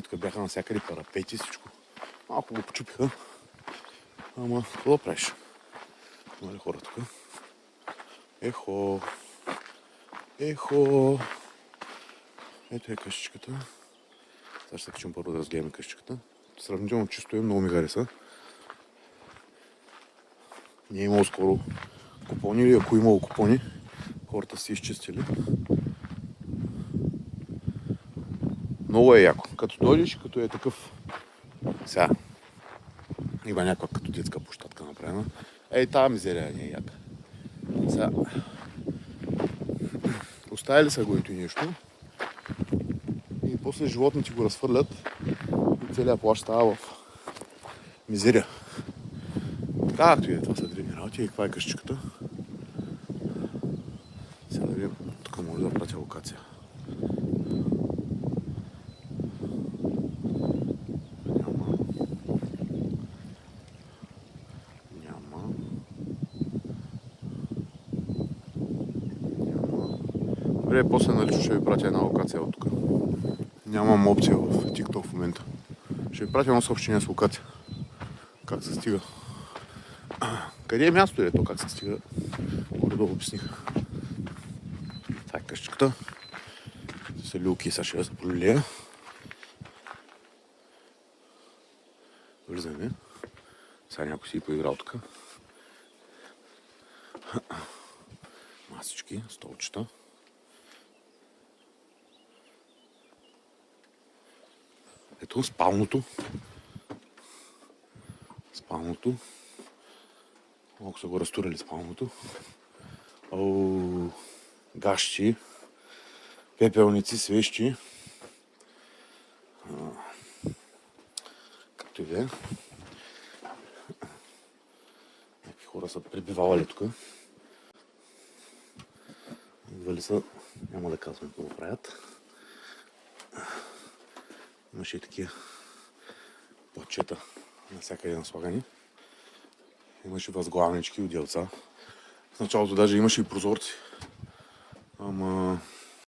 И тук бяха навсякъде парапети и всичко. Малко го почупиха. Ама, какво да правиш? Има ли хора тук? Ехо! Ето е къщичката. Сега ще се качим първо да разгледаме къщичката. Сравнително чисто е, много ми хареса. Не е имало скоро купони, или ако имало купони, хората си изчистили. Много е яко. Като дойдеш, като е такъв... Сега. Има някаква като детска площадка направена. Ей, тази мизерия не е яка. Сега. Оставили са го и нещо. И после животните го разхвърлят. И целият плащ става в мизерия. Както и е, това са древни работи. И каква е къщичката? Сега да видим. Тук може да пратя локация. Добре, после налично ще ви пратя една локация от тук. Нямам опция в TikTok в момента. Ще ви пратя едно съобщение с локация. Как се стига. Къде е място е то, как се стига? Горе-долу обясних. Това е къщичката. Са люлки, сега ще я запролея. Влизаме. Сега някой си поиграл тук. Масички, столчета. Ето спалното. Спалното. Малко са го разтурили спалното. Гащи. Пепелници, свещи. Както и да е. Някакви хора са пребивавали тук. Идвали са, няма да казвам какво правят. Имаше и такива платчета навсякъде наслагани. Имаше възглавнички, отделца. В началото даже имаше и прозорци. Ама